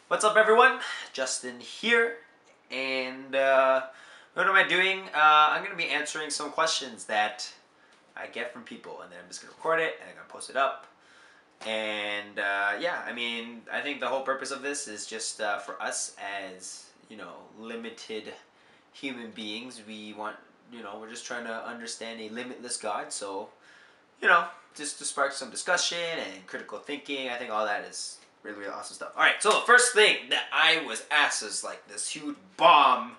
What's up, everyone? Justin here, and what am I doing? I'm going to be answering some questions that I get from people, and then I'm just going to record it, and I'm going to post it up. And yeah, I think the whole purpose of this is just for us as, limited human beings. We're just trying to understand a limitless God, so, just to spark some discussion and critical thinking. I think all that is really, really awesome stuff. Alright, so the first thing that I was asked is like this huge bomb,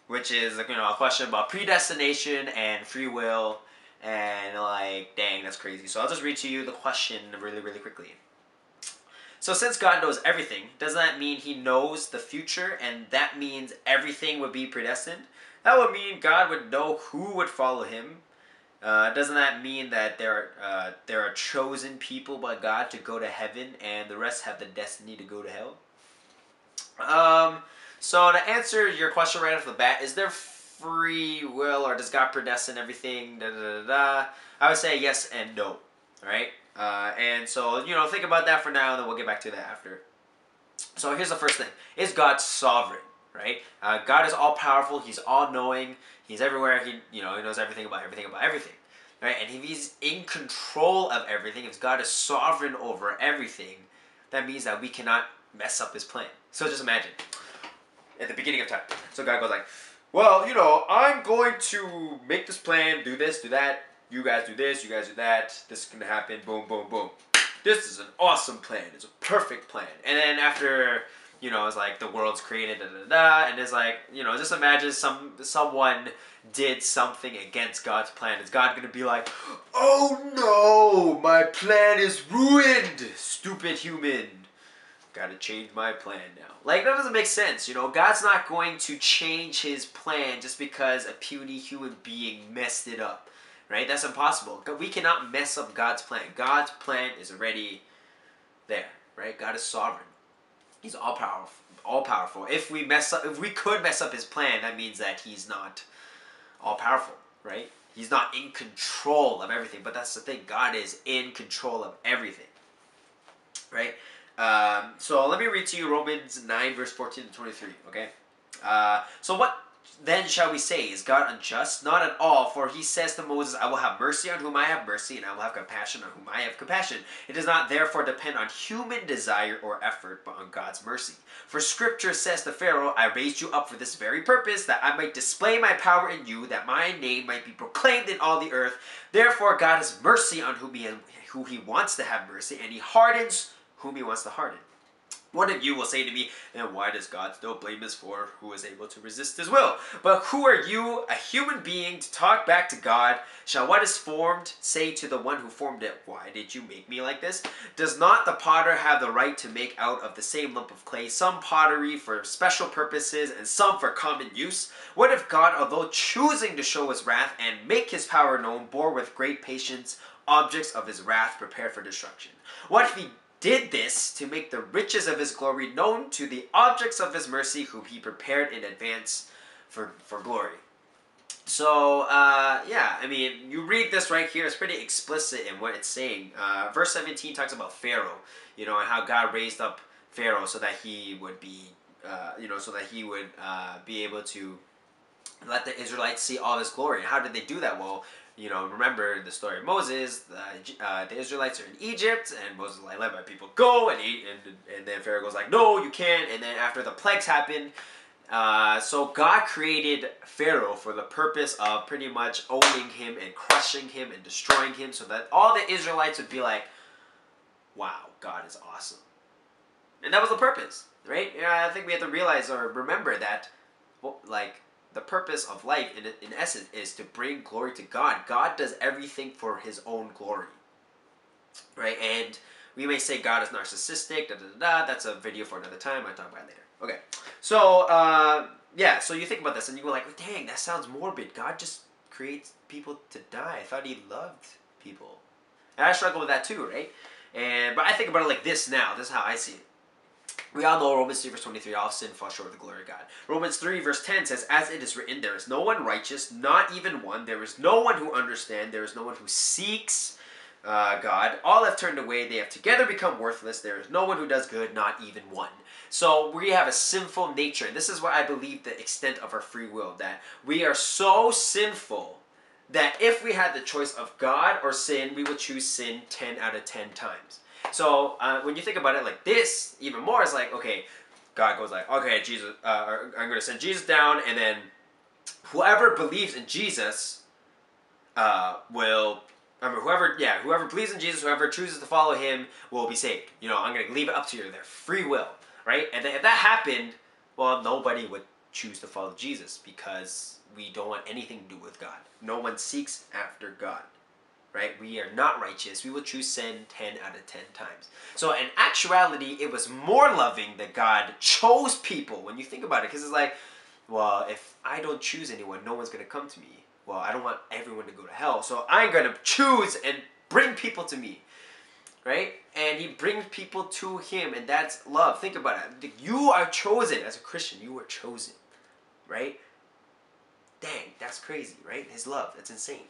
which is a question about predestination and free will, and like, dang, that's crazy. So I'll just read to you the question really, really quickly. So since God knows everything, doesn't that mean He knows the future, and that means everything would be predestined? That would mean God would know who would follow Him. Doesn't that mean that there are chosen people by God to go to heaven, and the rest have the destiny to go to hell? So to answer your question right off the bat, is there free will, or does God predestine everything? Da, da, da, da. I would say yes and no. Right? And so think about that for now, and then we'll get back to that after. So here's the first thing: is God sovereign? Right? God is all powerful. He's all knowing. He's everywhere. He knows everything about everything about everything. Right? And if He's in control of everything, if God is sovereign over everything, that means that we cannot mess up His plan. So just imagine, at the beginning of time, so God goes like, well, I'm going to make this plan, do this, do that. You guys do this, you guys do that. This is going to happen. Boom, boom, boom. This is an awesome plan. It's a perfect plan. And then after, it's like the world's created, da da da, and it's like, just imagine someone did something against God's plan. Is God going to be like, oh no, my plan is ruined, stupid human. Gotta change my plan now. Like, that doesn't make sense, God's not going to change His plan just because a puny human being messed it up, right? That's impossible. We cannot mess up God's plan. God's plan is already there, right? God is sovereign. He's all powerful. All powerful. If we could mess up His plan, that means that He's not all powerful, right? He's not in control of everything. But that's the thing. God is in control of everything, right? So let me read to you Romans 9, verse 14 to 23, okay? So what then shall we say? Is God unjust? Not at all, for He says to Moses, I will have mercy on whom I have mercy, and I will have compassion on whom I have compassion. It does not therefore depend on human desire or effort, but on God's mercy. For Scripture says to Pharaoh, I raised you up for this very purpose, that I might display my power in you, that my name might be proclaimed in all the earth. Therefore God has mercy on who He wants to have mercy, and He hardens whom He wants to harden. One of you will say to me, then why does God still blame us for who is able to resist His will? But who are you, a human being, to talk back to God? Shall what is formed say to the one who formed it, why did you make me like this? Does not the potter have the right to make out of the same lump of clay some pottery for special purposes and some for common use? What if God, although choosing to show His wrath and make His power known, bore with great patience objects of His wrath prepared for destruction? What if He did this to make the riches of His glory known to the objects of His mercy, whom He prepared in advance for glory? So, you read this right here, it's pretty explicit in what it's saying. Verse 17 talks about Pharaoh, and how God raised up Pharaoh so that he would be, be able to let the Israelites see all His glory. And how did they do that? Well, remember the story of Moses. The Israelites are in Egypt, and Moses is like, let my people go, and then Pharaoh goes like, no, you can't. And then after the plagues happened, so God created Pharaoh for the purpose of pretty much owning him and crushing him and destroying him, so that all the Israelites would be like, wow, God is awesome. And that was the purpose, right? I think we have to realize or remember that, the purpose of life, in essence, is to bring glory to God. God does everything for His own glory, right? And we may say God is narcissistic, da-da-da-da. That's a video for another time. I'll talk about it later. Okay, so, so you think about this, and you go like, dang, that sounds morbid. God just creates people to die. I thought He loved people. And I struggle with that too, right? But I think about it like this now. This is how I see it. We all know Romans 3 verse 23, all sin falls short of the glory of God. Romans 3 verse 10 says, as it is written, there is no one righteous, not even one. There is no one who understands. There is no one who seeks God. All have turned away. They have together become worthless. There is no one who does good, not even one. So we have a sinful nature. This is what I believe the extent of our free will, that we are so sinful that if we had the choice of God or sin, we would choose sin 10 out of 10 times. So when you think about it like this, even more, it's like, okay, God goes like, okay, Jesus, I'm going to send Jesus down, and then whoever believes in Jesus whoever believes in Jesus, whoever chooses to follow him will be saved. I'm going to leave it up to their free will, right? And then if that happened, well, nobody would choose to follow Jesus because we don't want anything to do with God. No one seeks after God, right? We are not righteous. We will choose sin 10 out of 10 times. So in actuality, it was more loving that God chose people when you think about it, because it's like, well, if I don't choose anyone, no one's going to come to me. Well, I don't want everyone to go to hell, so I'm going to choose and bring people to me, right? And he brings people to him, and that's love. Think about it. You are chosen. As a Christian, you are chosen, right? Dang, that's crazy, right? His love, that's insane.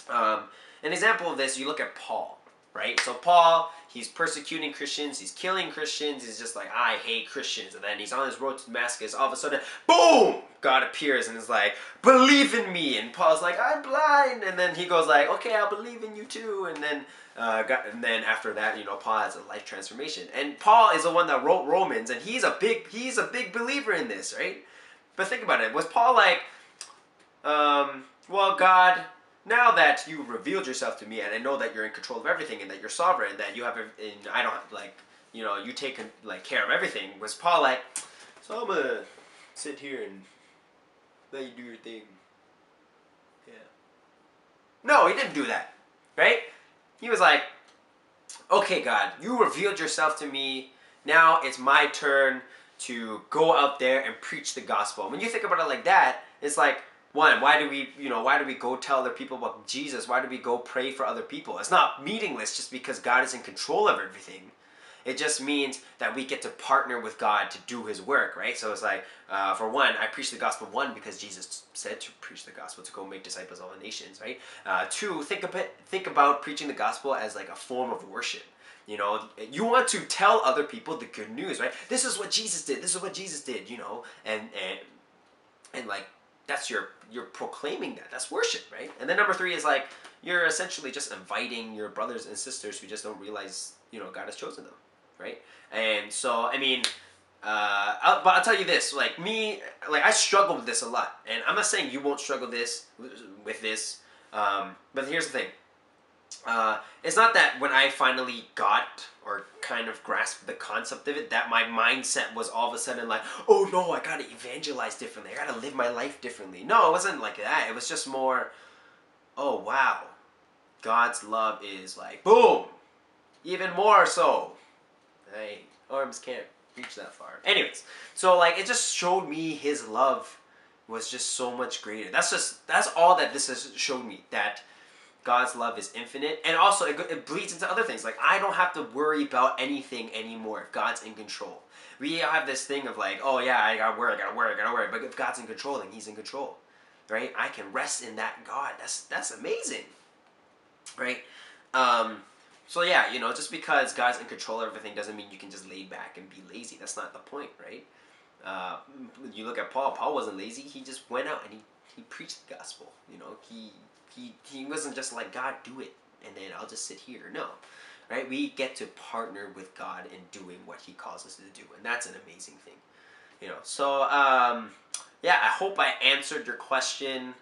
An example of this, you look at Paul, right? So Paul, he's persecuting Christians, he's killing Christians, he's just like, I hate Christians. And then he's on his road to Damascus, all of a sudden, boom! God appears and is like, believe in me. And Paul's like, I'm blind. And then he goes like, okay, I'll believe in you too. And then after that, Paul has a life transformation. And Paul is the one that wrote Romans, and he's a big believer in this, right? But think about it. Was Paul like, well, God, now that you revealed yourself to me, and I know that you're in control of everything, and that you're sovereign, and that you have, and I don't have, like, you take like care of everything. Was Paul like, so I'm gonna sit here and let you do your thing? Yeah. No, he didn't do that, right? He was like, okay, God, you revealed yourself to me. Now it's my turn to go out there and preach the gospel. When you think about it like that, it's like, one, why do we go tell other people about Jesus? Why do we go pray for other people? It's not meaningless just because God is in control of everything. It just means that we get to partner with God to do his work, right? So it's like, for one, I preach the gospel, one, because Jesus said to preach the gospel, to go make disciples of all the nations, right? Two, think about preaching the gospel as like a form of worship. You want to tell other people the good news, right? This is what Jesus did. This is what Jesus did, and like, you're proclaiming that. That's worship, right? And then number three is like, you're essentially just inviting your brothers and sisters who just don't realize, God has chosen them, right? And so, I mean, but I'll tell you this, like me, like I struggle with this a lot. And I'm not saying you won't struggle with this, but here's the thing. It's not that when I finally got or kind of grasped the concept of it, that my mindset was all of a sudden like, oh no, I gotta evangelize differently, I gotta live my life differently. No, it wasn't like that. It was just more, oh wow, God's love is like, boom, even more so. Hey, arms can't reach that far. Anyways, so like it just showed me his love was just so much greater. That's all that this has showed me, that God's love is infinite, and also it bleeds into other things. Like, I don't have to worry about anything anymore if God's in control. We have this thing of like, oh yeah, I gotta worry. But if God's in control, then he's in control, right? I can rest in that God. That's amazing, right? So yeah, just because God's in control of everything doesn't mean you can just lay back and be lazy. That's not the point, right? You look at Paul. Paul wasn't lazy. He just went out and he preached the gospel. He wasn't just like, God, do it, and then I'll just sit here. No, right? We get to partner with God in doing what he calls us to do, and that's an amazing thing. So, yeah, I hope I answered your question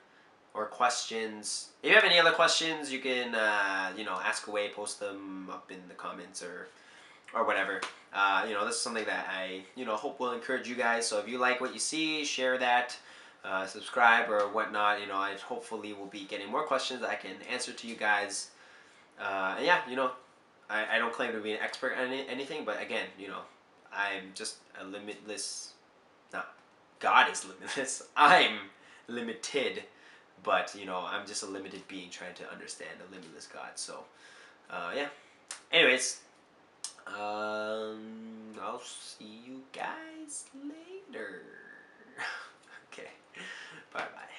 or questions. If you have any other questions, you can, ask away, post them up in the comments or whatever. This is something that I, hope will encourage you guys. So if you like what you see, share that. Subscribe or whatnot. I hopefully will be getting more questions that I can answer to you guys. And yeah, I don't claim to be an expert on anything, but again, I'm just a limitless. Not God is limitless. I'm limited, but I'm just a limited being trying to understand a limitless God. So, yeah. Anyways, I'll see you guys later. Okay. Bye-bye.